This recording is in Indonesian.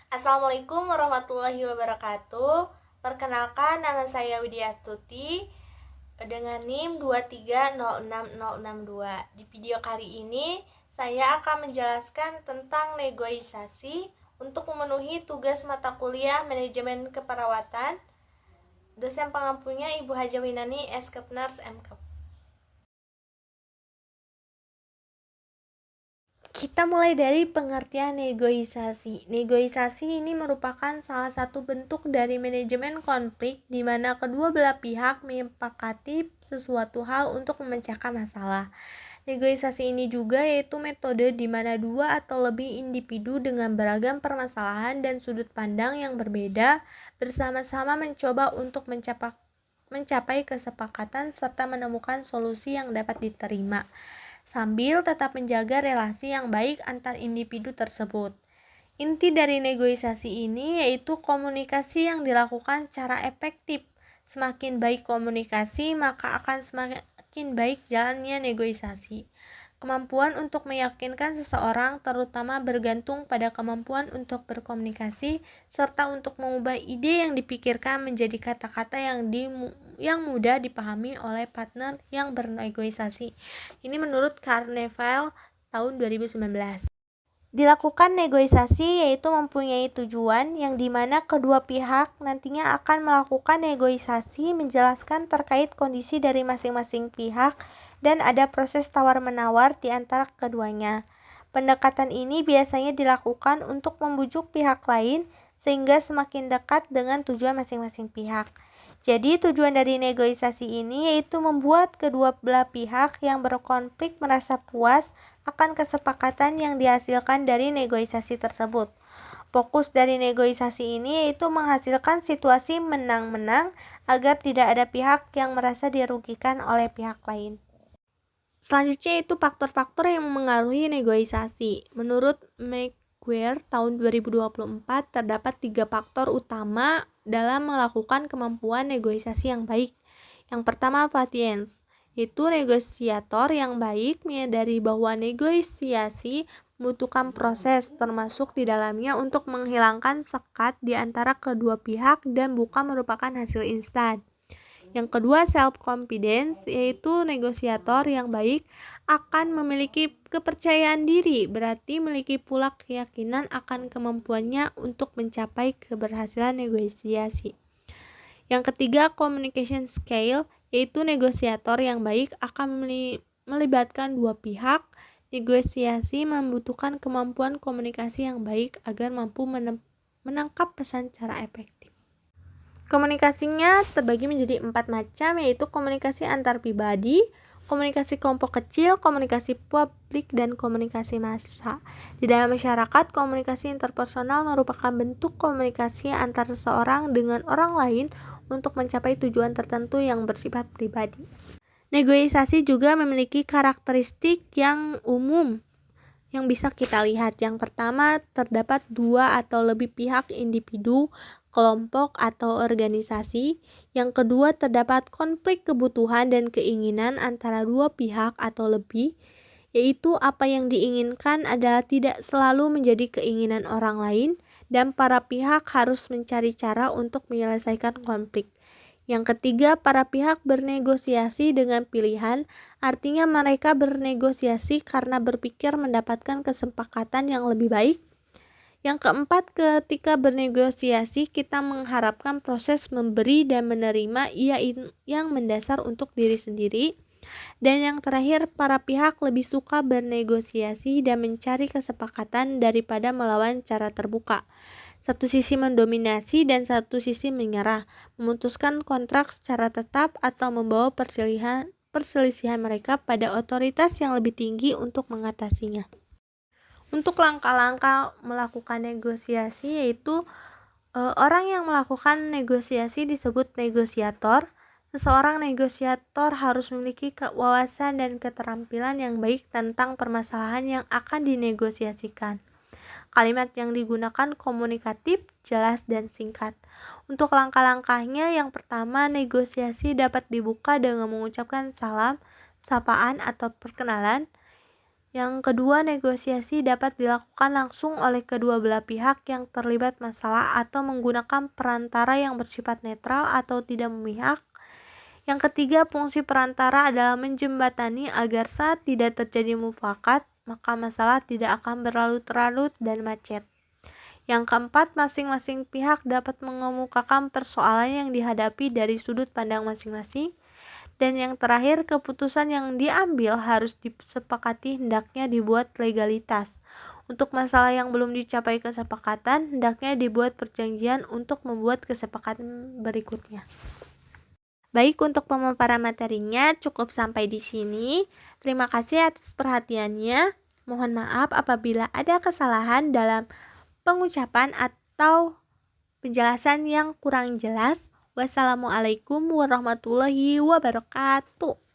Assalamualaikum warahmatullahi wabarakatuh. Perkenalkan, nama saya Widya Astuti dengan NIM 2306062. Di video kali ini, saya akan menjelaskan tentang negosiasi untuk memenuhi tugas mata kuliah Manajemen Keperawatan. Dosen pengampunya Ibu Haja Winani, S.Kep Nurse M.Kep. Kita mulai dari pengertian negosiasi. Negosiasi ini merupakan salah satu bentuk dari manajemen konflik di mana kedua belah pihak menyepakati sesuatu hal untuk memecahkan masalah. Negosiasi ini juga yaitu metode di mana dua atau lebih individu dengan beragam permasalahan dan sudut pandang yang berbeda bersama-sama mencoba untuk mencapai kesepakatan serta menemukan solusi yang dapat diterima, sambil tetap menjaga relasi yang baik antar individu tersebut. Inti dari negosiasi ini yaitu komunikasi yang dilakukan secara efektif. Semakin baik komunikasi, maka akan semakin baik jalannya negosiasi. Kemampuan untuk meyakinkan seseorang terutama bergantung pada kemampuan untuk berkomunikasi serta untuk mengubah ide yang dipikirkan menjadi kata-kata yang mudah dipahami oleh partner yang bernegosiasi. Ini menurut Carnevale tahun 2019. Dilakukan negosiasi yaitu mempunyai tujuan yang dimana kedua pihak nantinya akan melakukan negosiasi menjelaskan terkait kondisi dari masing-masing pihak dan ada proses tawar-menawar di antara keduanya. Pendekatan ini biasanya dilakukan untuk membujuk pihak lain sehingga semakin dekat dengan tujuan masing-masing pihak. Jadi tujuan dari negosiasi ini yaitu membuat kedua belah pihak yang berkonflik merasa puas akan kesepakatan yang dihasilkan dari negosiasi tersebut. Fokus dari negosiasi ini yaitu menghasilkan situasi menang-menang agar tidak ada pihak yang merasa dirugikan oleh pihak lain. Selanjutnya itu faktor-faktor yang mengaruhi negosiasi. Menurut McGuire tahun 2024 terdapat 3 faktor utama dalam melakukan kemampuan negosiasi yang baik. Yang pertama, patience, yaitu negosiator yang baik menyadari bahwa negosiasi membutuhkan proses termasuk di dalamnya untuk menghilangkan sekat di antara kedua pihak dan bukan merupakan hasil instan. Yang kedua, self-confidence, yaitu negosiator yang baik akan memiliki kepercayaan diri, berarti memiliki pula keyakinan akan kemampuannya untuk mencapai keberhasilan negosiasi. Yang ketiga, communication skill, yaitu negosiator yang baik akan melibatkan dua pihak. Negosiasi membutuhkan kemampuan komunikasi yang baik agar mampu menangkap pesan secara efektif. Komunikasinya terbagi menjadi 4 macam, yaitu komunikasi antar pribadi, komunikasi kelompok kecil, komunikasi publik, dan komunikasi massa. Di dalam masyarakat, komunikasi interpersonal merupakan bentuk komunikasi antar seseorang dengan orang lain untuk mencapai tujuan tertentu yang bersifat pribadi. Negosiasi juga memiliki karakteristik yang umum yang bisa kita lihat. Yang pertama, terdapat dua atau lebih pihak individu, kelompok, atau organisasi. Yang kedua, terdapat konflik kebutuhan dan keinginan antara dua pihak atau lebih, yaitu apa yang diinginkan adalah tidak selalu menjadi keinginan orang lain, dan para pihak harus mencari cara untuk menyelesaikan konflik. Yang ketiga, para pihak bernegosiasi dengan pilihan, artinya mereka bernegosiasi karena berpikir mendapatkan kesepakatan yang lebih baik. Yang keempat, ketika bernegosiasi kita mengharapkan proses memberi dan menerima yang mendasar untuk diri sendiri. Dan yang terakhir, para pihak lebih suka bernegosiasi dan mencari kesepakatan daripada melawan cara terbuka. Satu sisi mendominasi dan satu sisi menyerah, memutuskan kontrak secara tetap atau membawa perselisihan mereka pada otoritas yang lebih tinggi untuk mengatasinya. Untuk langkah-langkah melakukan negosiasi yaitu orang yang melakukan negosiasi disebut negosiator. Seseorang negosiator harus memiliki wawasan dan keterampilan yang baik tentang permasalahan yang akan dinegosiasikan. Kalimat yang digunakan komunikatif, jelas, dan singkat. Untuk langkah-langkahnya, yang pertama, negosiasi dapat dibuka dengan mengucapkan salam, sapaan, atau perkenalan. Yang kedua, negosiasi dapat dilakukan langsung oleh kedua belah pihak yang terlibat masalah atau menggunakan perantara yang bersifat netral atau tidak memihak. Yang ketiga, fungsi perantara adalah menjembatani agar saat tidak terjadi mufakat, maka masalah tidak akan berlarut-larut dan macet. Yang keempat, masing-masing pihak dapat mengemukakan persoalan yang dihadapi dari sudut pandang masing-masing. Dan yang terakhir, keputusan yang diambil harus disepakati hendaknya dibuat legalitas. Untuk masalah yang belum dicapai kesepakatan, hendaknya dibuat perjanjian untuk membuat kesepakatan berikutnya. Baik, untuk pemaparan materinya cukup sampai di sini. Terima kasih atas perhatiannya. Mohon maaf apabila ada kesalahan dalam pengucapan atau penjelasan yang kurang jelas. Wassalamualaikum warahmatullahi wabarakatuh.